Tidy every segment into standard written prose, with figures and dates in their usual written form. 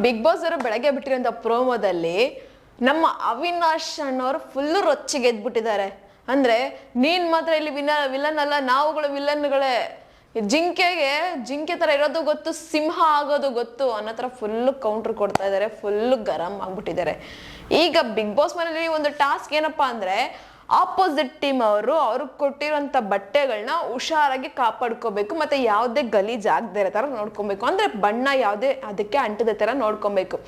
Big boss ಅವರು ಬೆಳಗ್ಗೆ ಬಿಟ್ಟಿರೋಂಥ ಪ್ರೋಮೋದಲ್ಲಿ ನಮ್ಮ ಅವಿನಾಶ್ ಅಣ್ಣವರು ಫುಲ್ಲು ರೊಚ್ಚಿಗೆ ಎದ್ಬಿಟ್ಟಿದ್ದಾರೆ. ಅಂದ್ರೆ ನೀನ್ ಮಾತ್ರ ಇಲ್ಲಿ ವಿಲನ್ ಅಲ್ಲ, ನಾವುಗಳು ವಿಲನ್ಗಳೇ, ಜಿಂಕೆ ತರ ಇರೋದು ಗೊತ್ತು, ಸಿಂಹ ಆಗೋದು ಗೊತ್ತು ಅನ್ನೋ ತರ ಫುಲ್ ಕೌಂಟರ್ ಕೊಡ್ತಾ ಇದ್ದಾರೆ, ಫುಲ್ ಗರಂ ಆಗ್ಬಿಟ್ಟಿದ್ದಾರೆ. ಈಗ ಬಿಗ್ ಬಾಸ್ ಮನೇಲಿ ಒಂದು ಟಾಸ್ಕ್ ಏನಪ್ಪಾ ಅಂದ್ರೆ, ಆಪೋಸಿಟ್ ಟೀಮ್ ಅವ್ರಿಗೆ ಕೊಟ್ಟಿರೋಂಥ ಬಟ್ಟೆಗಳನ್ನ ಹುಷಾರಾಗಿ ಕಾಪಾಡ್ಕೋಬೇಕು, ಮತ್ತೆ ಯಾವುದೇ ಗಲೀಜ್ ಆಗದೆ ಇರೋ ತರ ನೋಡ್ಕೊಬೇಕು, ಅಂದ್ರೆ ಬಣ್ಣ ಯಾವುದೇ ಅದಕ್ಕೆ ಅಂಟದ ತರ ನೋಡ್ಕೊಬೇಕು.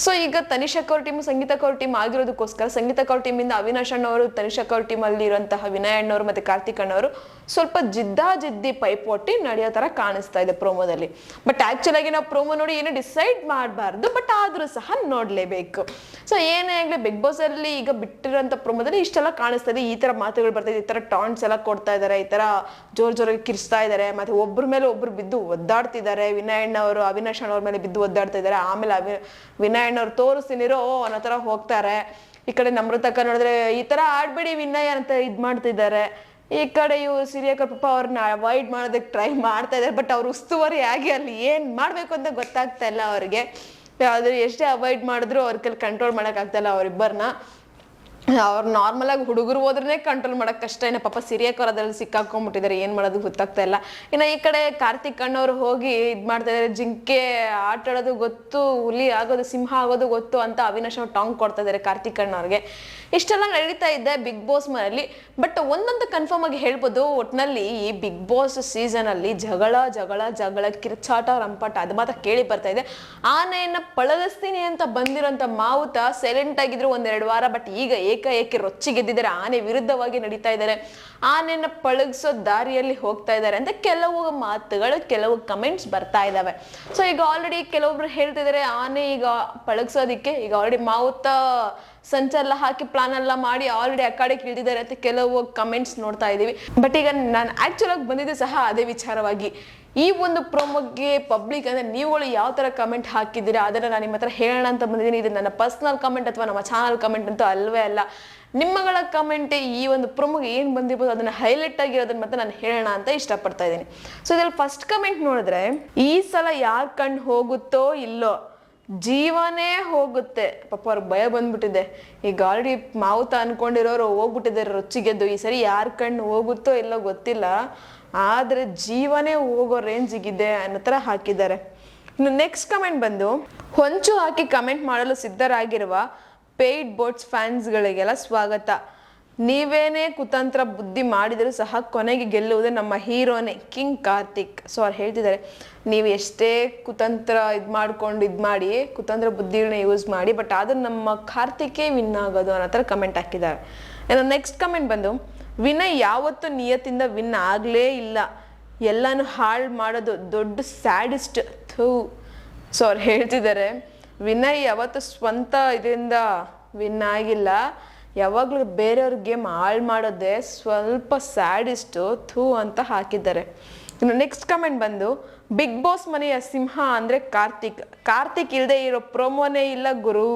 ಸೊ ಈಗ ತನಿಷಕ್ ಅವ್ರ ಟೀಮು ಸಂಗೀತಕ್ ಅವ್ರ ಟೀಮ್ ಆಗಿರೋದಕ್ಕೋಸ್ಕರ ಸಂಗೀತಕ್ ಅವ್ರ ಟೀಮಿಂದ ಅವಿನಾಶ್ ಅಣ್ಣವರು, ತನಿಷಕ್ ಅವ್ರ ಟೀಮ್ ಅಲ್ಲಿ ಇರುವಂತಹ ವಿನಯ್ ಅಣ್ಣವರು ಮತ್ತೆ ಕಾರ್ತಿಕ್ ಅಣ್ಣವರು ಸ್ವಲ್ಪ ಜಿದ್ದಿ ಪೈಪೋಟಿ ನಡೆಯೋ ತರ ಕಾಣಿಸ್ತಾ ಇದೆ ಪ್ರೋಮೋದಲ್ಲಿ. ಬಟ್ ಆಕ್ಚುಲ್ ಆಗಿ ನಾವು ಪ್ರೋಮೋ ನೋಡಿ ಏನು ಡಿಸೈಡ್ ಮಾಡಬಾರ್ದು, ಬಟ್ ಆದ್ರೂ ಸಹ ನೋಡ್ಲೇಬೇಕು. ಸೊ ಏನೇ ಆಗ್ಲಿ ಬಿಗ್ ಬಾಸ್ ಅಲ್ಲಿ ಈಗ ಬಿಟ್ಟಿರೋಂಥ ಪ್ರೋಮೋದಲ್ಲಿ ಇಷ್ಟೆಲ್ಲ ಕಾಣಿಸ್ತಾ ಇದೆ, ಈ ತರ ಮಾತುಗಳು ಬರ್ತಾ ಇದೆ, ಈ ತರ ಟಾಂಟ್ಸ್ ಎಲ್ಲ ಕೊಡ್ತಾ ಇದಾರೆ, ಈ ತರ ಜೋರಾಗಿ ಕಿರ್ಸ್ತಾ ಇದಾರೆ, ಮತ್ತೆ ಒಬ್ರ ಮೇಲೆ ಒಬ್ರು ಬಿದ್ದು ಒದ್ದಾಡ್ತಿದ್ದಾರೆ. ವಿನಯ್ ಅಣ್ಣವರು ಅವಿನಾಶ್ ಅಣ್ಣವ್ರ ಮೇಲೆ ಬಿದ್ದು ಒದ್ದಾಡ್ತಾ ಇದಾರೆ. ಆಮೇಲೆ ವಿನಯ್ ಅಣ್ಣವ್ರು ತೋರಿಸ್ತೀನಿರೋ ಅನ್ನೋ ತರ ಹೋಗ್ತಾರೆ. ಈ ಕಡೆ ನಮ್ರತಕ್ಕ ನೋಡಿದ್ರೆ ಈ ತರ ಆಡ್ಬೇಡಿ ವಿನಯ್ ಅಂತ ಇದ್ ಮಾಡ್ತಿದ್ದಾರೆ. ಈ ಕಡೆ ಇವ್ರು ಸಿರಿಯಕರ್ ಪಾಪ ಅವ್ರನ್ನ ಅವಾಯ್ಡ್ ಮಾಡೋದಕ್ಕೆ ಟ್ರೈ ಮಾಡ್ತಾ ಇದ್ದಾರೆ. ಬಟ್ ಅವ್ರು ಉಸ್ತುವಾರಿ ಆಗಿ ಅಲ್ಲಿ ಏನ್ ಮಾಡ್ಬೇಕು ಅಂತ ಗೊತ್ತಾಗ್ತಾ ಇಲ್ಲ ಅವ್ರಿಗೆ. ಯಾವ್ದು ಎಷ್ಟೇ ಅವಾಯ್ಡ್ ಮಾಡಿದ್ರು ಅವ್ರ ಕೈಲಿ ಕಂಟ್ರೋಲ್ ಮಾಡಕ್ ಆಗ್ತಾ ಇಲ್ಲ ಅವ್ರಿಬ್ಬರನ್ನ. ಅವ್ರು ನಾರ್ಮಲ್ ಆಗಿ ಹುಡುಗರು ಹೋದ್ರೆ ಕಂಟ್ರೋಲ್ ಮಾಡಕ್ ಕಷ್ಟ. ಏನೋ ಪಾಪ ಸಿರಿಯಕರ್ ಅದ್ರಲ್ಲಿ ಸಿಕ್ಕಾಕೊಂಡ್ಬಿಟ್ಟಿದ್ದಾರೆ, ಏನ್ ಮಾಡೋದು ಗೊತ್ತಾಗ್ತಾ ಇಲ್ಲ. ಇನ್ನು ಈ ಕಡೆ ಕಾರ್ತಿಕ್ ಅಣ್ಣವ್ರು ಹೋಗಿ ಇದ್ ಮಾಡ್ತಾ ಇದಾರೆ, ಜಿಂಕೆ ಆಟ ಆಡೋದು ಗೊತ್ತು, ಹುಲಿ ಆಗೋದು ಸಿಂಹ ಆಗೋದು ಗೊತ್ತು ಅಂತ ಅವಿನಾಶ್ ಅವ್ರು ಟಾಂಗ್ ಕೊಡ್ತಾ ಇದಾರೆ ಕಾರ್ತಿಕ್ ಅಣ್ಣವ್ರಿಗೆ. ಇಷ್ಟೆಲ್ಲ ನಡೀತಾ ಇದೆ ಬಿಗ್ ಬಾಸ್ ಮನೆಯಲ್ಲಿ. ಬಟ್ ಒಂದೊಂದು ಕನ್ಫರ್ಮ್ ಆಗಿ ಹೇಳ್ಬೋದು, ಒಟ್ನಲ್ಲಿ ಈ ಬಿಗ್ ಬಾಸ್ ಸೀಸನ್ ಅಲ್ಲಿ ಜಗಳ ಕಿರ್ಚಾಟ ರಂಪಾಟ ಅದು ಮಾತ್ರ ಕೇಳಿ ಬರ್ತಾ ಇದೆ. ಆನೆಯನ್ನ ಪಳಗಿಸ್ತೀನಿ ಅಂತ ಬಂದಿರೋಂಥ ಮಾವುತ ಸೈಲೆಂಟ್ ಆಗಿದ್ರು ಒಂದೆರಡು ವಾರ, ಬಟ್ ಈಗ ಏಕಾಏಕಿ ರೊಚ್ಚಿಗೆದ್ದಿದ್ದಾರೆ, ಆನೆ ವಿರುದ್ಧವಾಗಿ ನಡೀತಾ ಇದ್ದಾರೆ, ಆನೆಯನ್ನ ಪಳಗಿಸೋ ದಾರಿಯಲ್ಲಿ ಹೋಗ್ತಾ ಇದ್ದಾರೆ ಅಂತ ಕೆಲವು ಮಾತುಗಳು, ಕೆಲವು ಕಮೆಂಟ್ಸ್ ಬರ್ತಾ ಇದಾವೆ. ಸೊ ಈಗ ಆಲ್ರೆಡಿ ಕೆಲವೊಬ್ರು ಹೇಳ್ತಿದ್ದಾರೆ ಆನೆ ಈಗ ಪಳಗಿಸೋದಿಕ್ಕೆ ಈಗ ಆಲ್ರೆಡಿ ಮಾವುತ ಸಂಚೆಲ್ಲ ಹಾಕಿ ಪ್ಲಾನ್ ಎಲ್ಲ ಮಾಡಿ ಆಲ್ರೆಡಿ ಆ ಕಡೆ ಇಳಿದಿದ್ದಾರೆ ಅಂತ ಕೆಲವು ಕಮೆಂಟ್ಸ್ ನೋಡ್ತಾ ಇದೀವಿ. ಬಟ್ ಈಗ ನಾನು ಆಕ್ಚುಲ್ ಆಗಿ ಬಂದಿದ್ದೆ ಸಹ ಅದೇ ವಿಚಾರವಾಗಿ. ಈ ಒಂದು ಪ್ರೋಮೋಗೆ ಪಬ್ಲಿಕ್ ಅಂದ್ರೆ ನೀವುಗಳು ಯಾವ ತರ ಕಮೆಂಟ್ ಹಾಕಿದ್ದೀರಾ ಅದನ್ನ ನಾನು ನಿಮ್ಮ ಹತ್ರ ಹೇಳೋಣ ಅಂತ ಬಂದಿದ್ದೀನಿ. ಇದು ನನ್ನ ಪರ್ಸನಲ್ ಕಮೆಂಟ್ ಅಥವಾ ನಮ್ಮ ಚಾನಲ್ ಕಮೆಂಟ್ ಅಂತೂ ಅಲ್ವೇ ಅಲ್ಲ. ನಿಮ್ಮಗಳ ಕಮೆಂಟ್ ಈ ಒಂದು ಪ್ರೋಮೋಗೆ ಏನ್ ಬಂದಿರ್ಬೋದು ಅದನ್ನ ಹೈಲೈಟ್ ಆಗಿರೋದನ್ನ ಮತ್ತೆ ನಾನು ಹೇಳೋಣ ಅಂತ ಇಷ್ಟಪಡ್ತಾ ಇದ್ದೀನಿ. ಸೊ ಇದ್ರಲ್ಲಿ ಫಸ್ಟ್ ಕಮೆಂಟ್ ನೋಡಿದ್ರೆ, ಈ ಸಲ ಯಾರ್ ಕಣ್ ಹೋಗುತ್ತೋ ಇಲ್ಲೋ ಜೀವನೇ ಹೋಗುತ್ತೆ. ಪಾಪ ಅವ್ರಿಗೆ ಭಯ ಬಂದ್ಬಿಟ್ಟಿದೆ. ಈಗ ಆಲ್ರೆಡಿ ಮಾವುತ ಅನ್ಕೊಂಡಿರೋರು ಹೋಗ್ಬಿಟ್ಟಿದ್ದಾರೆ ರೊಚ್ಚಿಗೆದ್ದು. ಈ ಸರಿ ಯಾರ ಕಣ್ಣು ಹೋಗುತ್ತೋ ಇಲ್ಲೋ ಗೊತ್ತಿಲ್ಲ, ಆದ್ರೆ ಜೀವನೇ ಹೋಗೋ ರೇಂಜಿಗಿದೆ ಅನ್ನೋ ತರ ಹಾಕಿದ್ದಾರೆ. ಇನ್ನು ನೆಕ್ಸ್ಟ್ ಕಮೆಂಟ್ ಬಂದು, ಹೊಂಚು ಹಾಕಿ ಕಮೆಂಟ್ ಮಾಡಲು ಸಿದ್ಧರಾಗಿರುವ ಪೇಯ್ಡ್ ಬೋಟ್ಸ್ ಫ್ಯಾನ್ಸ್ಗಳಿಗೆಲ್ಲ ಸ್ವಾಗತ. ನೀವೇನೇ ಕುತಂತ್ರ ಬುದ್ಧಿ ಮಾಡಿದರೂ ಸಹ ಕೊನೆಗೆ ಗೆಲ್ಲುವುದು ನಮ್ಮ ಹೀರೋನೇ ಕಿಂಗ್ ಕಾರ್ತಿಕ್. ಸೊ ಅವ್ರು ಹೇಳ್ತಿದ್ದಾರೆ, ನೀವು ಎಷ್ಟೇ ಕುತಂತ್ರ ಮಾಡಿ ಕುತಂತ್ರ ಬುದ್ಧಿಗಳನ್ನ ಯೂಸ್ ಮಾಡಿ, ಬಟ್ ಆದ್ರೆ ನಮ್ಮ ಕಾರ್ತಿಕೇ ವಿನ್ ಆಗೋದು ಅನ್ನೋ ಥರ ಕಮೆಂಟ್ ಹಾಕಿದ್ದಾರೆ. ಇನ್ನು ನೆಕ್ಸ್ಟ್ ಕಮೆಂಟ್ ಬಂದು, ವಿನಯ್ ಯಾವತ್ತೂ ನಿಯತ್ತಿಂದ ವಿನ್ ಆಗಲೇ ಇಲ್ಲ, ಎಲ್ಲಾನು ಹಾಳು ಮಾಡೋದು ದೊಡ್ಡ ಸ್ಯಾಡಿಸ್ಟ್ ಥೂ. ಸೊ ಅವ್ರು ಹೇಳ್ತಿದ್ದಾರೆ, ವಿನಯ್ ಯಾವತ್ತು ಸ್ವಂತ ಇದರಿಂದ ವಿನ್ ಆಗಿಲ್ಲ, ಯಾವಾಗಲೂ ಬೇರೆಯವ್ರ ಗೇಮ್ ಹಾಳು ಮಾಡೋದೇ ಸ್ವಲ್ಪ ಸ್ಯಾಡಿಸ್ಟು ಥೂ ಅಂತ ಹಾಕಿದ್ದಾರೆ. ಇನ್ನು ನೆಕ್ಸ್ಟ್ ಕಮೆಂಟ್ ಬಂದು, ಬಿಗ್ ಬಾಸ್ ಮನೆಯ ಸಿಂಹ ಅಂದರೆ ಕಾರ್ತಿಕ್ ಇಲ್ಲದೆ ಇರೋ ಪ್ರೋಮೋನೇ ಇಲ್ಲ ಗುರು,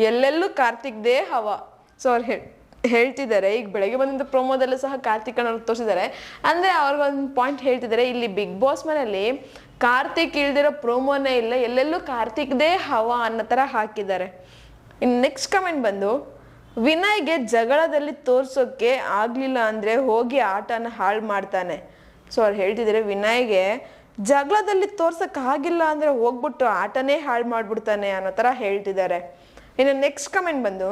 ಎಲ್ಲೆಲ್ಲೂ ಕಾರ್ತಿಕ್ದೇ ಹವ. ಸೊ ಅವ್ರು ಹೇಳ್ತಿದ್ದಾರೆ, ಈಗ ಬೆಳಗ್ಗೆ ಬಂದಂಥ ಪ್ರೋಮೋದಲ್ಲೂ ಸಹ ಕಾರ್ತಿಕ್ ಅನ್ನೋರು ತೋರಿಸಿದ್ದಾರೆ. ಅಂದರೆ ಅವ್ರಿಗೊಂದು ಪಾಯಿಂಟ್ ಹೇಳ್ತಿದ್ದಾರೆ, ಇಲ್ಲಿ ಬಿಗ್ ಬಾಸ್ ಮನೆಯಲ್ಲಿ ಕಾರ್ತಿಕ್ ಇಲ್ದಿರೋ ಪ್ರೋಮೋನೇ ಇಲ್ಲ, ಎಲ್ಲೆಲ್ಲೂ ಕಾರ್ತಿಕ್ದೇ ಹವ ಅನ್ನೋ ಥರ ಹಾಕಿದ್ದಾರೆ. ಇನ್ನು ನೆಕ್ಸ್ಟ್ ಕಮೆಂಟ್ ಬಂದು, ವಿನಯ್ಗೆ ಜಗಳದಲ್ಲಿ ತೋರ್ಸೋಕೆ ಆಗ್ಲಿಲ್ಲ ಅಂದ್ರೆ ಹೋಗಿ ಆಟನ ಹಾಳು ಮಾಡ್ತಾನೆ. ಸೊ ಅವ್ರು ಹೇಳ್ತಿದ್ದಾರೆ, ವಿನಯ್ಗೆ ಜಗಳದಲ್ಲಿ ತೋರ್ಸಕ್ ಆಗಿಲ್ಲ ಅಂದ್ರೆ ಹೋಗ್ಬಿಟ್ಟು ಆಟನೇ ಹಾಳು ಮಾಡ್ಬಿಡ್ತಾನೆ ಅನ್ನೋ ತರ ಹೇಳ್ತಿದ್ದಾರೆ. ಇನ್ನು ನೆಕ್ಸ್ಟ್ ಕಮೆಂಟ್ ಬಂದು,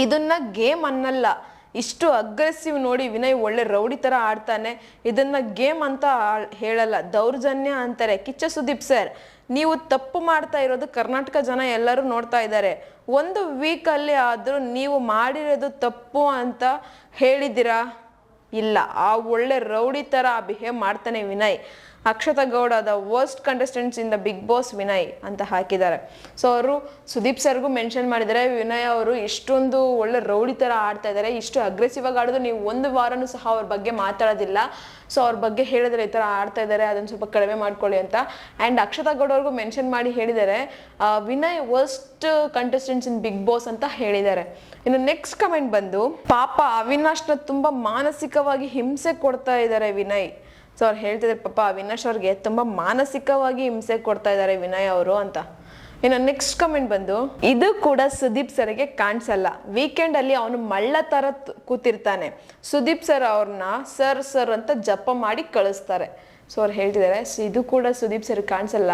ಇದನ್ನ ಗೇಮ್ ಅನ್ನಲ್ಲ, ಇಷ್ಟು ಅಗ್ರೆಸಿವ್ ನೋಡಿ ವಿನಯ್ ಒಳ್ಳೆ ರೌಡಿ ತರ ಆಡ್ತಾನೆ, ಇದನ್ನ ಗೇಮ್ ಅಂತ ಹೇಳಲ್ಲ, ದೌರ್ಜನ್ಯ ಅಂತಾರೆ. ಕಿಚ್ಚ ಸುದೀಪ್ ಸರ್, ನೀವು ತಪ್ಪು ಮಾಡ್ತಾ ಇರೋದು ಕರ್ನಾಟಕ ಜನ ಎಲ್ಲರೂ ನೋಡ್ತಾ ಇದ್ದಾರೆ. ಒಂದು ವೀಕಲ್ಲಿ ಆದರೂ ನೀವು ಮಾಡಿರೋದು ತಪ್ಪು ಅಂತ ಹೇಳಿದ್ದೀರಾ? ಇಲ್ಲ. ಆ ಒಳ್ಳೆ ರೌಡಿ ಥರ ಬಿಹೇವ್ ಮಾಡ್ತಾನೆ Vinay. Akshata Gowda the worst contestants in the Bigg Boss Vinay ಅಂತ ಹಾಕಿದ್ದಾರೆ. ಸೊ ಅವರು ಸುದೀಪ್ ಸರ್ಗೂ ಮೆನ್ಷನ್ ಮಾಡಿದ್ದಾರೆ, ವಿನಯ್ ಅವರು ಎಷ್ಟೊಂದು ಒಳ್ಳೆ ರೌಡಿ ಥರ ಆಡ್ತಾ ಇದ್ದಾರೆ, ಇಷ್ಟು ಅಗ್ರೆಸಿವ್ ಆಗಿ ಆಡೋದು ನೀವು ಒಂದು ವಾರನೂ ಸಹ ಅವ್ರ ಬಗ್ಗೆ ಮಾತಾಡೋದಿಲ್ಲ. ಸೊ ಅವ್ರ ಬಗ್ಗೆ ಹೇಳಿದರೆ ಈ ಥರ ಆಡ್ತಾ ಇದ್ದಾರೆ, ಅದನ್ನು ಸ್ವಲ್ಪ ಕಡಿಮೆ ಮಾಡ್ಕೊಳ್ಳಿ ಅಂತ. ಆ್ಯಂಡ್ ಅಕ್ಷತಾ ಗೌಡ ಅವ್ರಿಗೂ ಮೆನ್ಷನ್ ಮಾಡಿ ಹೇಳಿದ್ದಾರೆ, ವಿನಯ್ ವರ್ಸ್ಟ್ ಕಂಟೆಸ್ಟೆಂಟ್ಸ್ ಇನ್ ಬಿಗ್ ಬಾಸ್ ಅಂತ ಹೇಳಿದ್ದಾರೆ. ಇನ್ನು ನೆಕ್ಸ್ಟ್ ಕಮೆಂಟ್ ಬಂದು, ಪಾಪ ಅವಿನಾಶ್ನ ತುಂಬ ಮಾನಸಿಕವಾಗಿ ಹಿಂಸೆ ಕೊಡ್ತಾ ಇದ್ದಾರೆ ವಿನಯ್. ಸೊ ಅವ್ರು ಹೇಳ್ತಿದ್ದಾರೆ, ಪಾಪ ಅವಿನಾಶ್ ಅವ್ರಿಗೆ ತುಂಬ ಮಾನಸಿಕವಾಗಿ ಹಿಂಸೆ ಕೊಡ್ತಾ ಇದ್ದಾರೆ ವಿನಯ್ ಅವರು ಅಂತ. ಇನ್ನು ನೆಕ್ಸ್ಟ್ ಕಮೆಂಟ್ ಬಂದು, ಇದು ಕೂಡ ಸುದೀಪ್ ಸರ್ಗೆ ಕಾಣಿಸಲ್ಲ, ವೀಕೆಂಡ್ ಅಲ್ಲಿ ಅವನು ಮಳ್ಳ ತರ ಕೂತಿರ್ತಾನೆ, ಸುದೀಪ್ ಸರ್ ಅವ್ರನ್ನ ಸರ್ ಸರ್ ಅಂತ ಜಪ ಮಾಡಿ ಕಳಿಸ್ತಾರೆ. ಸೊ ಅವ್ರು ಹೇಳ್ತಿದ್ದಾರೆ, ಇದು ಕೂಡ ಸುದೀಪ್ ಸರ್ ಕಾಣಿಸಲ್ಲ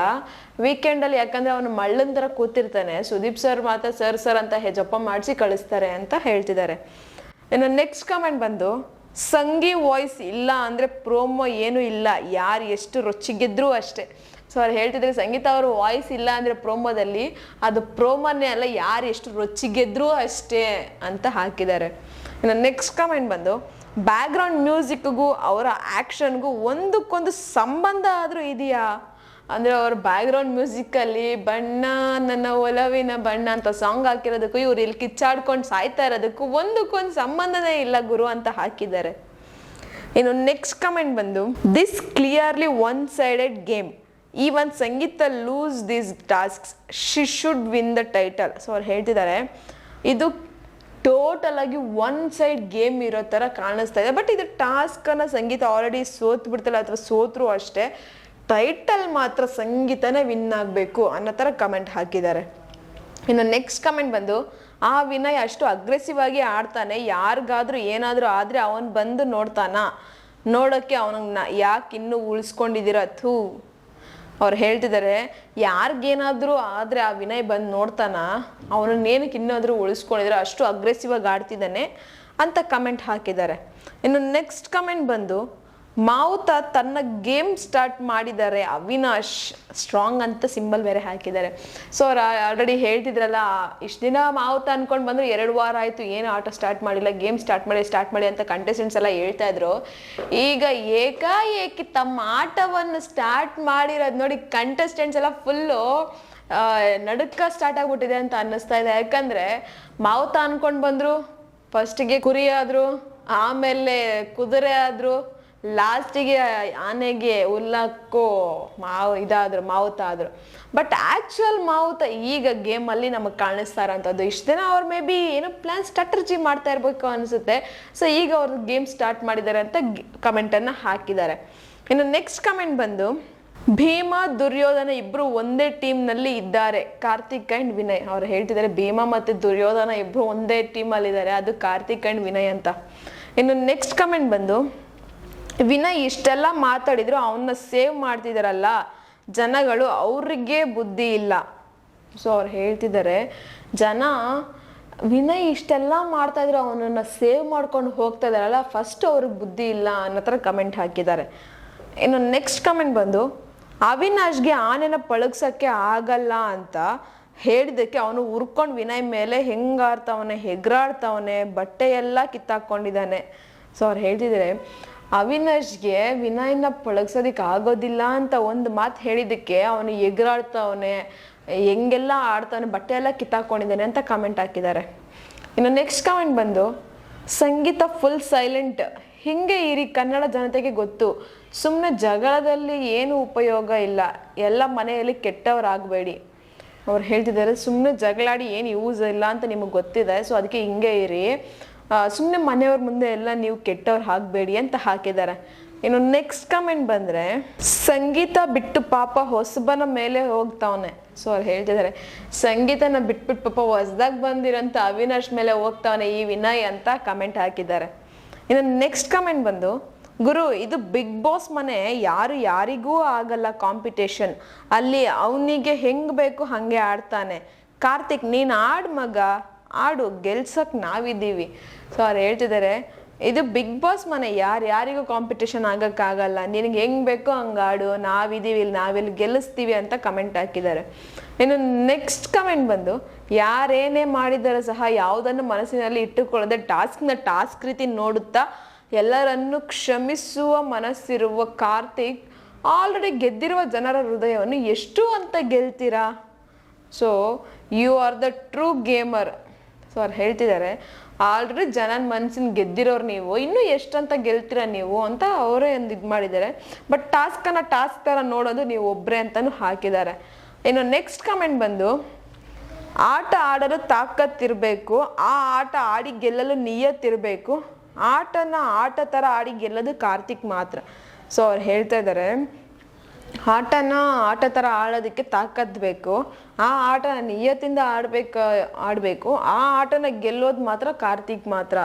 ವೀಕೆಂಡ್ ಅಲ್ಲಿ, ಯಾಕಂದ್ರೆ ಅವನು ಮಳ್ಳನ್ ತರ ಕೂತಿರ್ತಾನೆ, ಸುದೀಪ್ ಸರ್ ಮಾತ್ರ ಸರ್ ಸರ್ ಅಂತ ಜಪ ಮಾಡಿಸಿ ಕಳಿಸ್ತಾರೆ ಅಂತ ಹೇಳ್ತಿದ್ದಾರೆ. ಇನ್ನು ನೆಕ್ಸ್ಟ್ ಕಮೆಂಟ್ ಬಂದು, ಸಂಗಿ ವಾಯ್ಸ್ ಇಲ್ಲ ಅಂದ್ರೆ ಪ್ರೋಮೋ ಏನು ಇಲ್ಲ, ಯಾರು ಎಷ್ಟು ರೊಚ್ಚಿಗೆದ್ರು ಅಷ್ಟೇ. ಸೊ ಅವ್ರು ಹೇಳ್ತಿದ್ರೆ ಸಂಗೀತ ಅವರು ವಾಯ್ಸ್ ಇಲ್ಲ ಅಂದ್ರೆ ಪ್ರೋಮೋದಲ್ಲಿ ಅದು ಪ್ರೋಮೋನೇ ಅಲ್ಲ, ಯಾರು ಎಷ್ಟು ರೊಚ್ಚಿಗೆದ್ರು ಅಷ್ಟೇ ಅಂತ ಹಾಕಿದ್ದಾರೆ. ಇನ್ನು ನೆಕ್ಸ್ಟ್ ಕಮೆಂಟ್ ಬಂದು, ಬ್ಯಾಕ್ಗ್ರೌಂಡ್ ಮ್ಯೂಸಿಕ್ಗೂ ಅವರ ಆ್ಯಕ್ಷನ್ಗೂ ಒಂದಕ್ಕೊಂದು ಸಂಬಂಧ ಆದರೂ ಇದೆಯಾ ಅಂದರೆ ಅವ್ರ ಬ್ಯಾಕ್ಗ್ರೌಂಡ್ ಮ್ಯೂಸಿಕಲ್ಲಿ ಬಣ್ಣ ನನ್ನ ಒಲವಿನ ಬಣ್ಣ ಅಂತ ಸಾಂಗ್ ಹಾಕಿರೋದಕ್ಕೂ ಇವ್ರು ಇಲ್ಲಿ ಕಿಚ್ಚಾಡ್ಕೊಂಡು ಸಾಯ್ತಾ ಇರೋದಕ್ಕೂ ಒಂದಕ್ಕೊಂದು ಸಂಬಂಧನೇ ಇಲ್ಲ ಗುರು ಅಂತ ಹಾಕಿದ್ದಾರೆ. ಇನ್ನು ನೆಕ್ಸ್ಟ್ ಕಮೆಂಟ್ ಬಂದು, this clearly one sided game, even Sangeetha lose this tasks, she should win the title. So ಅವ್ರು ಹೇಳ್ತಿದ್ದಾರೆ ಇದು ಟೋಟಲ್ ಆಗಿ ಒನ್ ಸೈಡ್ ಗೇಮ್ ಇರೋ ಥರ ಕಾಣಿಸ್ತಾ ಇದೆ, ಬಟ್ ಇದು ಟಾಸ್ಕನ್ನು ಸಂಗೀತ ಆಲ್ರೆಡಿ ಸೋತ್ ಬಿಡ್ತಲ್ಲ ಅಥವಾ ಸೋತ್ರು ಅಷ್ಟೇ, ಟೈಟಲ್ ಮಾತ್ರ ಸಂಗೀತನೇ ವಿನ್ ಆಗಬೇಕು ಅನ್ನೋ ಥರ ಕಮೆಂಟ್ ಹಾಕಿದ್ದಾರೆ. ಇನ್ನು ನೆಕ್ಸ್ಟ್ ಕಮೆಂಟ್ ಬಂದು, ಆ ವಿನಯ್ ಅಷ್ಟು ಅಗ್ರೆಸಿವ್ ಆಗಿ ಆಡ್ತಾನೆ, ಯಾರಿಗಾದ್ರೂ ಏನಾದರೂ ಆದರೆ ಅವನು ಬಂದು ನೋಡ್ತಾನ, ನೋಡೋಕ್ಕೆ ಅವನಿಗೆ ಯಾಕೆ ಇನ್ನೂ ಉಳಿಸ್ಕೊಂಡಿದ್ದೀರ ಥೂ. ಅವ್ರು ಹೇಳ್ತಿದ್ದಾರೆ ಯಾರಿಗೇನಾದರೂ ಆದರೆ ಆ ವಿನಯ್ ಬಂದು ನೋಡ್ತಾನ, ಅವನನ್ನೇನಕ್ಕೆ ಇನ್ನಾದರೂ ಉಳಿಸ್ಕೊಂಡಿದ್ರೆ, ಅಷ್ಟು ಅಗ್ರೆಸಿವ್ ಆಗಿ ಆಡ್ತಿದ್ದಾನೆ ಅಂತ ಕಮೆಂಟ್ ಹಾಕಿದ್ದಾರೆ. ಇನ್ನು ನೆಕ್ಸ್ಟ್ ಕಮೆಂಟ್ ಬಂದು, ಮಾವುತ ತನ್ನ ಗೇಮ್ ಸ್ಟಾರ್ಟ್ ಮಾಡಿದ್ದಾರೆ ಅವಿನಾಶ್ ಸ್ಟ್ರಾಂಗ್ ಅಂತ ಸಿಂಬಲ್ ಬೇರೆ ಹಾಕಿದ್ದಾರೆ. ಸೊ ಅವ್ರು ಆಲ್ರೆಡಿ ಹೇಳ್ತಿದ್ರಲ್ಲ, ಇಷ್ಟು ದಿನ ಮಾವುತ ಅನ್ಕೊಂಡು ಬಂದ್ರು, 2 ವಾರ ಆಯಿತು ಏನು ಆಟ ಸ್ಟಾರ್ಟ್ ಮಾಡಿಲ್ಲ, ಗೇಮ್ ಸ್ಟಾರ್ಟ್ ಮಾಡಿ ಅಂತ ಕಂಟೆಸ್ಟೆಂಟ್ಸ್ ಎಲ್ಲ ಹೇಳ್ತಾ ಇದ್ರು. ಈಗ ಏಕಾಏಕಿ ತಮ್ಮ ಆಟವನ್ನು ಸ್ಟಾರ್ಟ್ ಮಾಡಿರೋದು ನೋಡಿ ಕಂಟೆಸ್ಟೆಂಟ್ಸ್ ಎಲ್ಲ ಫುಲ್ಲು ನಡುಕ ಸ್ಟಾರ್ಟ್ ಆಗ್ಬಿಟ್ಟಿದೆ ಅಂತ ಅನ್ನಿಸ್ತಾ ಇದೆ. ಯಾಕಂದರೆ ಮಾವುತ ಅನ್ಕೊಂಡು ಬಂದರು, ಫಸ್ಟಿಗೆ ಕುರಿ ಆದರು, ಆಮೇಲೆ ಕುದುರೆ ಆದರು, ಲಾಸ್ಟಿಗೆ ಆನೆಗೆ ಹುಲ್ಲಕ್ಕೋ ಮಾವುತ ಆದ್ರು. ಬಟ್ ಆ್ಯಕ್ಚುಯಲ್ ಮಾವುತ ಈಗ ಗೇಮಲ್ಲಿ ನಮಗೆ ಕಾಣಿಸ್ತಾ ಇರೋಂಥದ್ದು. ಇಷ್ಟು ದಿನ ಅವ್ರು ಮೇ ಬಿ ಏನೋ ಪ್ಲಾನ್ ಸ್ಟ್ರಾಟಜಿ ಮಾಡ್ತಾ ಇರಬೇಕು ಅನಿಸುತ್ತೆ. ಸೊ ಈಗ ಅವ್ರು ಗೇಮ್ ಸ್ಟಾರ್ಟ್ ಮಾಡಿದ್ದಾರೆ ಅಂತ ಕಮೆಂಟನ್ನು ಹಾಕಿದ್ದಾರೆ. ಇನ್ನು ನೆಕ್ಸ್ಟ್ ಕಮೆಂಟ್ ಬಂದು, ಭೀಮ ದುರ್ಯೋಧನ ಇಬ್ಬರು ಒಂದೇ ಟೀಮ್ನಲ್ಲಿ ಇದ್ದಾರೆ, ಕಾರ್ತಿಕ್ ಆ್ಯಂಡ್ ವಿನಯ್. ಅವ್ರು ಹೇಳ್ತಿದ್ದಾರೆ ಭೀಮ ಮತ್ತು ದುರ್ಯೋಧನ ಇಬ್ಬರು ಒಂದೇ ಟೀಮಲ್ಲಿದ್ದಾರೆ, ಅದು ಕಾರ್ತಿಕ್ ಆ್ಯಂಡ್ ವಿನಯ್ ಅಂತ. ಇನ್ನು ನೆಕ್ಸ್ಟ್ ಕಮೆಂಟ್ ಬಂದು, ವಿನಯ್ ಇಷ್ಟೆಲ್ಲ ಮಾತಾಡಿದ್ರು ಅವನ್ನ ಸೇವ್ ಮಾಡ್ತಿದಾರಲ್ಲ ಜನಗಳು, ಅವ್ರಿಗೆ ಬುದ್ಧಿ ಇಲ್ಲ. ಸೊ ಅವ್ರು ಹೇಳ್ತಿದ್ದಾರೆ ಜನ ವಿನಯ್ ಇಷ್ಟೆಲ್ಲ ಮಾಡ್ತಾ ಇದ್ರು ಅವನನ್ನು ಸೇವ್ ಮಾಡ್ಕೊಂಡು ಹೋಗ್ತಾ ಇದಾರಲ್ಲ, ಫಸ್ಟ್ ಅವ್ರಿಗೆ ಬುದ್ಧಿ ಇಲ್ಲ ಅನ್ನೋ ಥರ ಕಮೆಂಟ್ ಹಾಕಿದ್ದಾರೆ. ಇನ್ನು ನೆಕ್ಸ್ಟ್ ಕಮೆಂಟ್ ಬಂದು, ಅವಿನಾಶ್ಗೆ ಆನೆನ ಪಳಗ್ಸೋಕ್ಕೆ ಆಗಲ್ಲ ಅಂತ ಹೇಳಿದ್ದಕ್ಕೆ ಅವನು ಉರ್ಕೊಂಡು ವಿನಯ್ ಮೇಲೆ ಹೆಂಗಾಡ್ತವನೆ, ಹೆಗ್ರಾಡ್ತವನೆ, ಬಟ್ಟೆ ಎಲ್ಲ ಕಿತ್ತಾಕೊಂಡಿದ್ದಾನೆ. ಸೊ ಅವ್ರು ಹೇಳ್ತಿದ್ದಾರೆ ಅವಿನಾಶ್ಗೆ ವಿನಯ್ನ ಪಳಗ್ಸೋದಕ್ಕೆ ಆಗೋದಿಲ್ಲ ಅಂತ ಒಂದು ಮಾತು ಹೇಳಿದ್ದಕ್ಕೆ ಅವನು ಎಗರಾಡ್ತವನೆ, ಹೆಂಗೆಲ್ಲ ಆಡ್ತಾವನೆ, ಬಟ್ಟೆ ಎಲ್ಲ ಕಿತ್ತಾಕೊಂಡಿದ್ದಾನೆ ಅಂತ ಕಮೆಂಟ್ ಹಾಕಿದ್ದಾರೆ. ಇನ್ನು ನೆಕ್ಸ್ಟ್ ಕಮೆಂಟ್ ಬಂದು, ಸಂಗೀತ ಫುಲ್ ಸೈಲೆಂಟ್, ಹಿಂಗೆ ಇರಿ ಕನ್ನಡ ಜನತೆಗೆ ಗೊತ್ತು, ಸುಮ್ಮನೆ ಜಗಳದಲ್ಲಿ ಏನು ಉಪಯೋಗ ಇಲ್ಲ, ಎಲ್ಲ ಮನೆಯಲ್ಲಿ ಕೆಟ್ಟವರಾಗಬೇಡಿ. ಅವ್ರು ಹೇಳ್ತಿದ್ದಾರೆ ಸುಮ್ಮನೆ ಜಗಳಾಡಿ ಏನು ಯೂಸ್ ಇಲ್ಲ ಅಂತ ನಿಮಗೆ ಗೊತ್ತಿದೆ, ಸೊ ಅದಕ್ಕೆ ಹಿಂಗೆ ಇರಿ, ಸುಮ್ಮನೆ ಮನೆಯವ್ರ ಮುಂದೆ ಎಲ್ಲ ನೀವು ಕೆಟ್ಟವ್ರು ಹಾಕಬೇಡಿ ಅಂತ ಹಾಕಿದ್ದಾರೆ. ಇನ್ನು ನೆಕ್ಸ್ಟ್ ಕಮೆಂಟ್ ಬಂದರೆ, ಸಂಗೀತ ಬಿಟ್ಟು ಪಾಪ ಹೊಸಬನ ಮೇಲೆ ಹೋಗ್ತಾವನೆ. ಸೊ ಅವ್ರು ಹೇಳ್ತಿದ್ದಾರೆ ಸಂಗೀತನ ಬಿಟ್ಬಿಟ್ಟು ಪಾಪ ಹೊಸ್ದಾಗಿ ಬಂದಿರೋಂಥ ಅವಿನಾಶ್ ಮೇಲೆ ಹೋಗ್ತಾವನೆ ಈ ವಿನಯ್ ಅಂತ ಕಮೆಂಟ್ ಹಾಕಿದ್ದಾರೆ. ಇನ್ನು ನೆಕ್ಸ್ಟ್ ಕಮೆಂಟ್ ಬಂದು, ಗುರು ಇದು ಬಿಗ್ ಬಾಸ್ ಮನೆ, ಯಾರಿಗೂ ಆಗಲ್ಲ ಕಾಂಪಿಟೇಷನ್, ಅಲ್ಲಿ ಅವನಿಗೆ ಹೆಂಗೆ ಬೇಕು ಹಾಗೆ ಆಡ್ತಾನೆ, ಕಾರ್ತಿಕ್ ನೀನು ಆಡು ಮಗ, ಆಡು, ಗೆಲ್ಸಕ್ಕೆ ನಾವಿದ್ದೀವಿ. ಸೊ ಅವ್ರು ಹೇಳ್ತಿದ್ದಾರೆ ಇದು ಬಿಗ್ ಬಾಸ್ ಮನೆ, ಯಾರಿಗೂ ಕಾಂಪಿಟೇಷನ್ ಆಗೋಕ್ಕಾಗಲ್ಲ, ನಿನಗೆ ಹೆಂಗೆ ಬೇಕೋ ಹಂಗೆ ಆಡು, ನಾವಿದ್ದೀವಿ, ನಾವಿಲ್ಲಿ ಗೆಲ್ಲಿಸ್ತೀವಿ ಅಂತ ಕಮೆಂಟ್ ಹಾಕಿದ್ದಾರೆ. ಇನ್ನು ನೆಕ್ಸ್ಟ್ ಕಮೆಂಟ್ ಬಂದು, ಯಾರೇನೇ ಮಾಡಿದರೂ ಸಹ ಯಾವುದನ್ನು ಮನಸ್ಸಿನಲ್ಲಿ ಇಟ್ಟುಕೊಳ್ಳದೆ ಟಾಸ್ಕ್ ರೀತಿ ನೋಡುತ್ತಾ ಎಲ್ಲರನ್ನು ಕ್ಷಮಿಸುವ ಮನಸ್ಸಿರುವ ಕಾರ್ತಿಕ್ ಆಲ್ರೆಡಿ ಗೆದ್ದಿರುವ ಜನರ ಹೃದಯವನ್ನು ಎಷ್ಟು ಅಂತ ಗೆಲ್ತೀರಾ? So you are the true gamer. So ಅವ್ರು ಹೇಳ್ತಿದ್ದಾರೆ ಆಲ್ರೆಡಿ ಜನನ ಮನಸ್ಸಿನ ಗೆದ್ದಿರೋರು ನೀವು, ಇನ್ನೂ ಎಷ್ಟಂತ ಗೆಲ್ತೀರ ನೀವು ಅಂತ ಅವರೇ ಒಂದು ಇದು ಮಾಡಿದ್ದಾರೆ. ಬಟ್ ಟಾಸ್ಕನ್ನು ಟಾಸ್ಕ್ ಥರ ನೋಡೋದು ನೀವು ಒಬ್ಬರೇ ಅಂತಲೂ ಹಾಕಿದ್ದಾರೆ. ಇನ್ನು ನೆಕ್ಸ್ಟ್ ಕಮೆಂಟ್ ಬಂದು, ಆಟ ಆಡಲು ತಾಕತ್ತಿರಬೇಕು, ಆ ಆಟ ಆಡಿ ಗೆಲ್ಲಲು ನಿಯತ್ತಿರಬೇಕು, ಆಟನ ಆಟ ಥರ ಆಡಿ ಗೆಲ್ಲೋದು ಕಾರ್ತಿಕ್ ಮಾತ್ರ. ಸೊ ಅವ್ರು ಹೇಳ್ತಾ ಇದ್ದಾರೆ ಆಟ ಥರ ಆಡೋದಕ್ಕೆ ತಾಕತ್ತು ಬೇಕು. ಆ ಆಟ ನಿಯತ್ತಿಂದ ಆಡಬೇಕು. ಆ ಆಟನ ಗೆಲ್ಲೋದು ಮಾತ್ರ ಕಾರ್ತಿಕ್ ಮಾತ್ರ,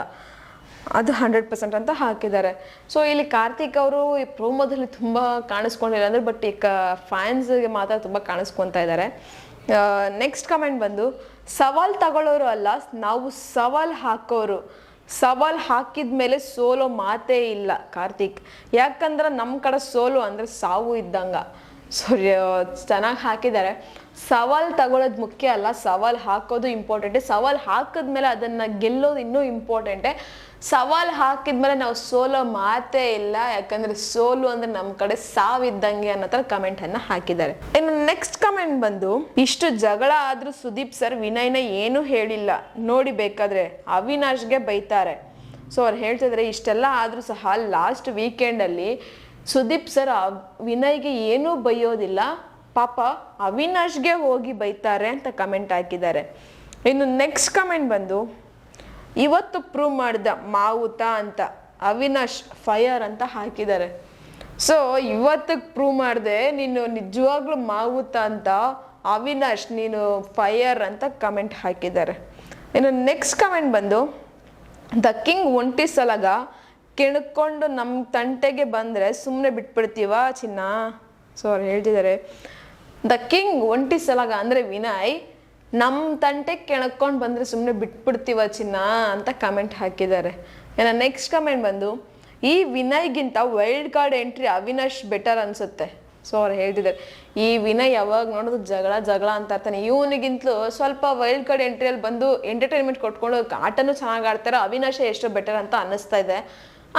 ಅದು 100% ಅಂತ ಹಾಕಿದ್ದಾರೆ. ಸೊ ಇಲ್ಲಿ ಕಾರ್ತಿಕ್ ಅವರು ಈ ಪ್ರೋಮೋದಲ್ಲಿ ತುಂಬ ಕಾಣಿಸ್ಕೊಂಡಿಲ್ಲ ಅಂದರೆ, ಬಟ್ ಈಗ ಫ್ಯಾನ್ಸ್ಗೆ ಮಾತ್ರ ತುಂಬ ಕಾಣಿಸ್ಕೊತಾ ಇದ್ದಾರೆ. ನೆಕ್ಸ್ಟ್ ಕಮೆಂಟ್ ಬಂದು, ಸವಾಲ್ ತಗೊಳ್ಳೋರು ಅಲ್ಲ, ನಾವು ಸವಾಲ್ ಹಾಕೋರು. ಸವಾಲ್ ಹಾಕಿದ ಮೇಲೆ ಸೋಲೋ ಮಾತೇ ಇಲ್ಲ ಕಾರ್ತಿಕ್. ಯಾಕಂದ್ರೆ ನಮ್ಮ ಕಡೆ ಸೋಲು ಅಂದರೆ ಸಾವು ಇದ್ದಂಗ. ಚೆನ್ನಾಗಿ ಹಾಕಿದ್ದಾರೆ. ಸವಾಲ್ ತಗೊಳ್ಳೋದು ಮುಖ್ಯ ಅಲ್ಲ, ಸವಾಲ್ ಹಾಕೋದು ಇಂಪಾರ್ಟೆಂಟೆ. ಸವಾಲ್ ಹಾಕಿದ್ಮೇಲೆ ಅದನ್ನು ಗೆಲ್ಲೋದು ಇನ್ನೂ ಇಂಪಾರ್ಟೆಂಟೆ. ಸವಾಲ್ ಹಾಕಿದ್ಮೇಲೆ ನಾವು ಸೋಲೋ ಮಾತೇ ಇಲ್ಲ, ಯಾಕಂದ್ರೆ ಸೋಲು ಅಂದ್ರೆ ನಮ್ಮ ಕಡೆ ಸಾವಿದ್ದಂಗೆ ಅನ್ನೋ ಥರ ಕಮೆಂಟನ್ನು ಹಾಕಿದ್ದಾರೆ. ಇನ್ನು ನೆಕ್ಸ್ಟ್ ಕಮೆಂಟ್ ಬಂದು, ಇಷ್ಟು ಜಗಳ ಆದ್ರೂ ಸುದೀಪ್ ಸರ್ ವಿನಯ್ನ ಏನೂ ಹೇಳಿಲ್ಲ ನೋಡಿ, ಬೇಕಾದ್ರೆ ಅವಿನಾಶ್ಗೆ ಬೈತಾರೆ. ಸೊ ಅವ್ರು ಹೇಳ್ತಿದ್ರೆ ಇಷ್ಟೆಲ್ಲ ಆದರೂ ಸಹ ಲಾಸ್ಟ್ ವೀಕೆಂಡಲ್ಲಿ ಸುದೀಪ್ ಸರ್ ವಿನಯ್ಗೆ ಏನೂ ಬೈಯೋದಿಲ್ಲ, ಪಾಪ ಅವಿನಾಶ್ಗೆ ಹೋಗಿ ಬೈತಾರೆ ಅಂತ ಕಮೆಂಟ್ ಹಾಕಿದ್ದಾರೆ. ಇನ್ನು ನೆಕ್ಸ್ಟ್ ಕಮೆಂಟ್ ಬಂದು, ಇವತ್ತು ಪ್ರೂವ್ ಮಾಡಿದ ಮಾವುತ ಅಂತ ಅವಿನಾಶ್ ಫೈರ್ ಅಂತ ಹಾಕಿದ್ದಾರೆ. ಸೊ ಇವತ್ತಿಗೆ ಪ್ರೂವ್ ಮಾಡಿದೆ ನೀನು ನಿಜವಾಗ್ಲೂ ಮಾವುತ ಅಂತ ಅವಿನಾಶ್ ನೀನು ಫೈರ್ ಅಂತ ಕಮೆಂಟ್ ಹಾಕಿದ್ದಾರೆ. ಇನ್ನು ನೆಕ್ಸ್ಟ್ ಕಮೆಂಟ್ ಬಂದು, ದ ಕಿಂಗ್ ಒಂಟಿ ಸಲಗ ಕೆಣ್ಕೊಂಡು ನಮ್ಮ ತಂಟೆಗೆ ಬಂದರೆ ಸುಮ್ಮನೆ ಬಿಟ್ಬಿಡ್ತೀವ ಚಿನ್ನ. ಸೊ ಅವ್ರು ಹೇಳ್ತಿದ್ದಾರೆ ದ ಕಿಂಗ್ ಒಂಟಿ ಸಲಗ ಅಂದರೆ ವಿನಯ್ ನಮ್ಮ ತಂಟೆಗೆ ಕೆಣಕೊಂಡು ಬಂದರೆ ಸುಮ್ಮನೆ ಬಿಟ್ಬಿಡ್ತೀವ ಚಿನ್ನ ಅಂತ ಕಮೆಂಟ್ ಹಾಕಿದ್ದಾರೆ. ಇನ್ನು ನೆಕ್ಸ್ಟ್ ಕಮೆಂಟ್ ಬಂದು, ಈ ವಿನಯ್ಗಿಂತ wild card entry Avinash better ಅನಿಸುತ್ತೆ. ಸೊ ಅವ್ರು ಹೇಳ್ತಿದ್ದಾರೆ ಈ ವಿನಯ್ ಯಾವಾಗ ನೋಡೋದು ಜಗಳ ಅಂತ ಇರ್ತಾನೆ, ಇವನಿಗಿಂತಲೂ ಸ್ವಲ್ಪ ವೈಲ್ಡ್ ಕಾರ್ಡ್ ಎಂಟ್ರಿಯಲ್ಲಿ ಬಂದು ಎಂಟರ್ಟೈನ್ಮೆಂಟ್ ಕೊಟ್ಕೊಂಡು ಆಟನೂ ಚೆನ್ನಾಗಿ ಆಡ್ತಾರೆ, ಅವಿನಾಶ ಎಷ್ಟು ಬೆಟರ್ ಅಂತ ಅನ್ನಿಸ್ತಾ ಇದೆ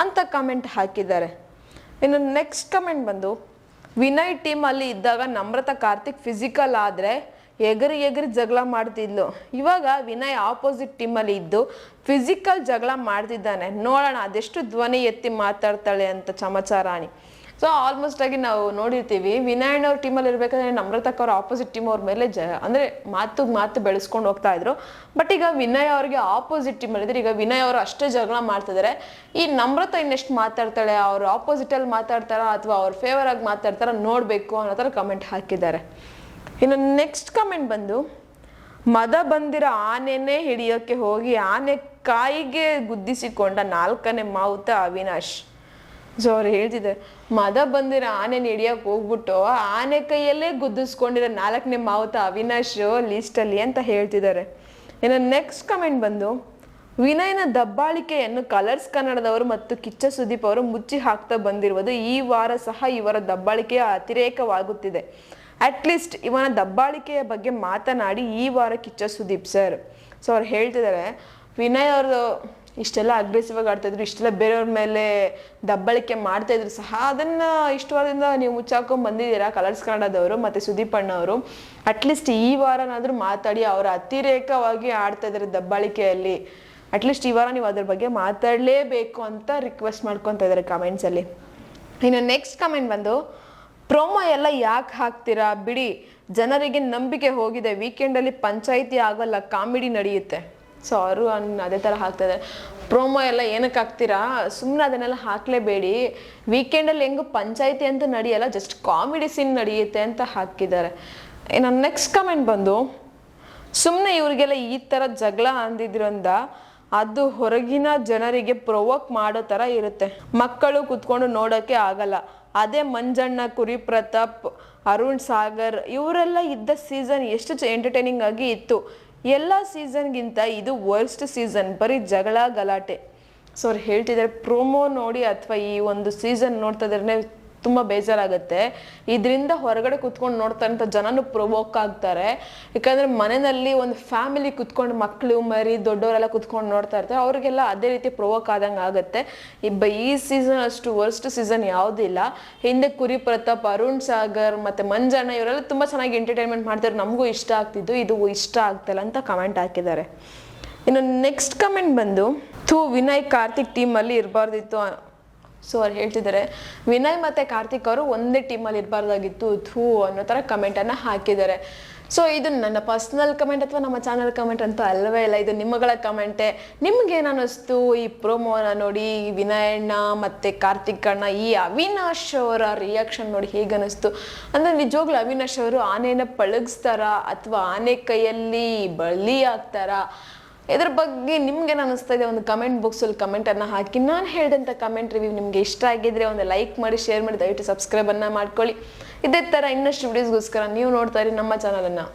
ಅಂತ ಕಮೆಂಟ್ ಹಾಕಿದ್ದಾರೆ. ಇನ್ನು ನೆಕ್ಸ್ಟ್ ಕಮೆಂಟ್ ಬಂದು, ವಿನಯ್ ಟೀಮಲ್ಲಿ ಇದ್ದಾಗ ನಮ್ರತಾ ಕಾರ್ತಿಕ್ ಫಿಸಿಕಲ್ ಆದರೆ ಎಗರಿ ಜಗಳ ಮಾಡ್ತಿದ್ಲು, ಇವಾಗ ವಿನಯ್ ಆಪೋಸಿಟ್ ಟೀಮಲ್ಲಿ ಇದ್ದು ಫಿಸಿಕಲ್ ಜಗಳ ಮಾಡ್ತಿದ್ದಾನೆ, ನೋಡೋಣ ಅದೆಷ್ಟು ಧ್ವನಿ ಎತ್ತಿ ಮಾತಾಡ್ತಾಳೆ ಅಂತ ಚಮಚಾರಾಣಿ. ಸೊ ಆಲ್ಮೋಸ್ಟ್ ಆಗಿ ನಾವು ನೋಡಿರ್ತೀವಿ ವಿನಯ್ ಅವ್ರ ಟೀಮಲ್ಲಿ ಇರ್ಬೇಕಾದ್ರೆ ನಮ್ರತಕ್ಕ ಅವ್ರ ಆಪೋಸಿಟ್ ಟೀಮ್ ಅವ್ರ ಮೇಲೆ ಅಂದರೆ ಮಾತು ಬೆಳೆಸ್ಕೊಂಡು ಹೋಗ್ತಾ ಇದ್ರು. ಬಟ್ ಈಗ ವಿನಯ್ ಅವ್ರಿಗೆ ಆಪೋಸಿಟ್ ಟೀಮಲ್ಲಿ ಇದ್ರೆ, ಈಗ ವಿನಯ್ ಅವರು ಅಷ್ಟೇ ಜಗಳ ಮಾಡ್ತಿದ್ದಾರೆ, ಈ ನಮ್ರತಾ ಇನ್ನೆಷ್ಟು ಮಾತಾಡ್ತಾಳೆ, ಅವ್ರು ಆಪೋಸಿಟಲ್ಲಿ ಮಾತಾಡ್ತಾರ ಅಥವಾ ಅವ್ರ ಫೇವರ್ ಆಗಿ ಮಾತಾಡ್ತಾರ ನೋಡಬೇಕು ಅನ್ನೋ ಥರ ಕಮೆಂಟ್ ಹಾಕಿದ್ದಾರೆ. ಇನ್ನು ನೆಕ್ಸ್ಟ್ ಕಮೆಂಟ್ ಬಂದು, ಮದ ಬಂದಿರೋ ಆನೆನೇ ಹಿಡಿಯೋಕ್ಕೆ ಹೋಗಿ ಆನೆ ಕಾಯಿಗೆ ಗುದ್ದಿಸಿಕೊಂಡ 4ನೇ ಮಾವುತ ಅವಿನಾಶ್. ಸೊ ಅವ್ರು ಹೇಳ್ತಿದ್ದಾರೆ ಮದ ಬಂದಿರೋ ಆನೆನ ಹಿಡಿಯೋಕೆ ಹೋಗ್ಬಿಟ್ಟು ಆನೆ ಕೈಯಲ್ಲೇ ಗುದ್ದಿಸ್ಕೊಂಡಿರೋ 4ನೇ ಮಾವುತ ಅವಿನಾಶ್ ಲೀಸ್ಟಲ್ಲಿ ಅಂತ ಹೇಳ್ತಿದ್ದಾರೆ. ಇನ್ನು ನೆಕ್ಸ್ಟ್ ಕಮೆಂಟ್ ಬಂದು, ವಿನಯ್ನ ದಬ್ಬಾಳಿಕೆಯನ್ನು ಕಲರ್ಸ್ ಕನ್ನಡದವರು ಮತ್ತು ಕಿಚ್ಚ ಸುದೀಪ್ ಅವರು ಮುಚ್ಚಿ ಹಾಕ್ತಾ ಬಂದಿರುವುದು ಈ ವಾರ ಸಹ ಇವರ ದಬ್ಬಾಳಿಕೆಯ ಅತಿರೇಕವಾಗುತ್ತಿದೆ. ಅಟ್ಲೀಸ್ಟ್ ಇವನ ದಬ್ಬಾಳಿಕೆಯ ಬಗ್ಗೆ ಮಾತನಾಡಿ ಈ ವಾರ ಕಿಚ್ಚ ಸುದೀಪ್ ಸರ್. ಸೊ ಅವ್ರು ಹೇಳ್ತಿದ್ದಾರೆ ವಿನಯ್ ಅವರು ಇಷ್ಟೆಲ್ಲ ಅಗ್ರೆಸಿವ್ ಆಗಿ ಆಡ್ತಾಯಿದ್ರು, ಇಷ್ಟೆಲ್ಲ ಬೇರೆಯವ್ರ ಮೇಲೆ ದಬ್ಬಾಳಿಕೆ ಮಾಡ್ತಾಯಿದ್ರು ಸಹ ಅದನ್ನು ಇಷ್ಟು ವಾರದಿಂದ ನೀವು ಮುಚ್ಚಾಕೊಂಡು ಬಂದಿದ್ದೀರಾ ಕಲರ್ಸ್ ಕನ್ನಡದವರು ಮತ್ತು ಸುದೀಪ್ ಅಣ್ಣವರು. ಅಟ್ಲೀಸ್ಟ್ ಈ ವಾರನಾದರೂ ಮಾತಾಡಿ, ಅವರ ಅತಿರೇಕವಾಗಿ ಆಡ್ತಾಯಿದ್ದಾರೆ ದಬ್ಬಾಳಿಕೆಯಲ್ಲಿ, ಅಟ್ಲೀಸ್ಟ್ ಈ ವಾರ ನೀವು ಅದ್ರ ಬಗ್ಗೆ ಮಾತಾಡಲೇಬೇಕು ಅಂತ ರಿಕ್ವೆಸ್ಟ್ ಮಾಡ್ಕೊತಾ ಇದ್ದಾರೆ ಕಮೆಂಟ್ಸಲ್ಲಿ. ಇನ್ನು ನೆಕ್ಸ್ಟ್ ಕಮೆಂಟ್ ಬಂದು, ಪ್ರೋಮೋ ಎಲ್ಲ ಯಾಕೆ ಹಾಕ್ತೀರಾ ಬಿಡಿ, ಜನರಿಗೆ ನಂಬಿಕೆ ಹೋಗಿದೆ, ವೀಕೆಂಡಲ್ಲಿ ಪಂಚಾಯಿತಿ ಆಗೋಲ್ಲ, ಕಾಮಿಡಿ ನಡೆಯುತ್ತೆ. ಸೊ ಅವರು ಅದೇ ಥರ ಹಾಕ್ತಾಯಿದ್ದಾರೆ, ಪ್ರೋಮೋ ಎಲ್ಲ ಏನಕ್ಕೆ ಹಾಕ್ತೀರಾ, ಸುಮ್ಮನೆ ಅದನ್ನೆಲ್ಲ ಹಾಕಲೇಬೇಡಿ, ವೀಕೆಂಡಲ್ಲಿ ಹೆಂಗು ಪಂಚಾಯಿತಿ ಅಂತ ನಡೆಯಲ್ಲ, ಜಸ್ಟ್ ಕಾಮಿಡಿ ಸೀನ್ ನಡೆಯುತ್ತೆ ಅಂತ ಹಾಕಿದ್ದಾರೆ. ಇನ್ನು ನೆಕ್ಸ್ಟ್ ಕಮೆಂಟ್ ಬಂದು, ಸುಮ್ಮನೆ ಇವರಿಗೆಲ್ಲ ಈ ಥರ ಜಗಳ ಅಂದಿದ್ರಿಂದ ಅದು ಹೊರಗಿನ ಜನರಿಗೆ ಪ್ರೊವೋಕ್ ಮಾಡೋ ಥರ ಇರುತ್ತೆ, ಮಕ್ಕಳು ಕುತ್ಕೊಂಡು ನೋಡೋಕ್ಕೆ ಆಗಲ್ಲ. ಅದೇ ಮಂಜಣ್ಣ, ಕುರಿ ಪ್ರತಾಪ್, ಅರುಣ್ ಸಾಗರ್ ಇವರೆಲ್ಲ ಇದ್ದ ಸೀಸನ್ ಎಷ್ಟು ಎಂಟರ್ಟೈನಿಂಗ್ ಆಗಿ ಇತ್ತು, ಎಲ್ಲ ಸೀಸನ್ಗಿಂತ ಇದು ವರ್ಸ್ಟ್ ಸೀಸನ್, ಬರೀ ಜಗಳ ಗಲಾಟೆ. ಸೊ ಅವ್ರು ಹೇಳ್ತಿದ್ದಾರೆ ಪ್ರೋಮೋ ನೋಡಿ ಅಥವಾ ಈ ಒಂದು ಸೀಸನ್ ನೋಡ್ತಾ ಇದ್ರೆ ತುಂಬ ಬೇಜಾರಾಗುತ್ತೆ, ಇದರಿಂದ ಹೊರಗಡೆ ಕುತ್ಕೊಂಡು ನೋಡ್ತಾರಂಥ ಜನನೂ ಪ್ರೊವೋಕ್ ಆಗ್ತಾರೆ. ಯಾಕಂದರೆ ಮನೆಯಲ್ಲಿ ಒಂದು ಫ್ಯಾಮಿಲಿ ಕುತ್ಕೊಂಡು ಮಕ್ಕಳು ಮರಿ ದೊಡ್ಡವರೆಲ್ಲ ಕುತ್ಕೊಂಡು ನೋಡ್ತಾ ಇರ್ತಾರೆ, ಅವ್ರಿಗೆಲ್ಲ ಅದೇ ರೀತಿ ಪ್ರೊವೋಕ್ ಆದಂಗೆ ಆಗುತ್ತೆ. ಈ ಸೀಸನ್ ಅಷ್ಟು ವರ್ಸ್ಟ್ ಸೀಸನ್ ಯಾವುದಿಲ್ಲ. ಹಿಂದೆ ಕುರಿ ಪ್ರತಾಪ್, ಅರುಣ್ ಸಾಗರ್ ಮತ್ತು ಮಂಜಣ್ಣ ಇವರೆಲ್ಲ ತುಂಬ ಚೆನ್ನಾಗಿ ಎಂಟರ್ಟೈನ್ಮೆಂಟ್ ಮಾಡ್ತಾರೆ, ನಮಗೂ ಇಷ್ಟ ಆಗ್ತಿದ್ದು, ಇದು ಇಷ್ಟ ಆಗ್ತಿಲ್ಲ ಅಂತ ಕಮೆಂಟ್ ಹಾಕಿದ್ದಾರೆ. ಇನ್ನು ನೆಕ್ಸ್ಟ್ ಕಮೆಂಟ್ ಬಂದು, ವಿನಯ್ ಕಾರ್ತಿಕ್ ಟೀಮಲ್ಲಿ ಇರಬಾರ್ದಿತ್ತು. ಸೊ ಅವ್ರು ಹೇಳ್ತಿದ್ದಾರೆ ವಿನಯ್ ಮತ್ತು ಕಾರ್ತಿಕ್ ಅವರು ಒಂದೇ ಟೀಮಲ್ಲಿ ಇರಬಾರ್ದಾಗಿತ್ತು ಅನ್ನೋ ಥರ ಕಮೆಂಟನ್ನು ಹಾಕಿದ್ದಾರೆ. ಸೊ ಇದು ನನ್ನ ಪರ್ಸ್ನಲ್ ಕಮೆಂಟ್ ಅಥವಾ ನಮ್ಮ ಚಾನಲ್ ಕಮೆಂಟ್ ಅಂತ ಅಲ್ಲವೇ ಇಲ್ಲ, ಇದು ನಿಮ್ಮಗಳ ಕಮೆಂಟೇ. ನಿಮ್ಗೇನು ಅನ್ನಿಸ್ತು ಈ ಪ್ರೋಮೋನ ನೋಡಿ, ವಿನಯಣ್ಣ ಮತ್ತು ಕಾರ್ತಿಕ್ ಅಣ್ಣ ಈ ಅವಿನಾಶ್ ಅವರ ರಿಯಾಕ್ಷನ್ ನೋಡಿ ಹೇಗೆ ಅನ್ನಿಸ್ತು? ಅಂದರೆ ನಿಜವಾಗ್ಲೂ ಅವಿನಾಶ್ ಅವರು ಆನೆನ ಪಳಗಿಸ್ತಾರಾ ಅಥವಾ ಆನೆ ಕೈಯಲ್ಲಿ ಬಲಿ ಆಗ್ತಾರಾ? ಇದ್ರ ಬಗ್ಗೆ ನಿಮ್ಗೇನು ಅನ್ನಿಸ್ತಾ ಇದೆ ಒಂದು ಕಮೆಂಟ್ ಬಾಕ್ಸಲ್ಲಿ ಕಮೆಂಟನ್ನು ಹಾಕಿ. ನಾನು ಹೇಳಿದಂಥ ಕಮೆಂಟ್ ರಿವ್ಯೂ ನಿಮಗೆ ಇಷ್ಟ ಆಗಿದ್ರೆ ಒಂದು ಲೈಕ್ ಮಾಡಿ, ಶೇರ್ ಮಾಡಿ, ದಯವಿಟ್ಟು ಸಬ್ಸ್ಕ್ರೈಬನ್ನು ಮಾಡ್ಕೊಳ್ಳಿ. ಇದೇ ಥರ ಇನ್ನಷ್ಟು ವಿಡಿಯೋಸ್ಗೋಸ್ಕರ ನೀವು ನೋಡ್ತಾ ಇರಿ ನಮ್ಮ ಚಾನಲನ್ನು.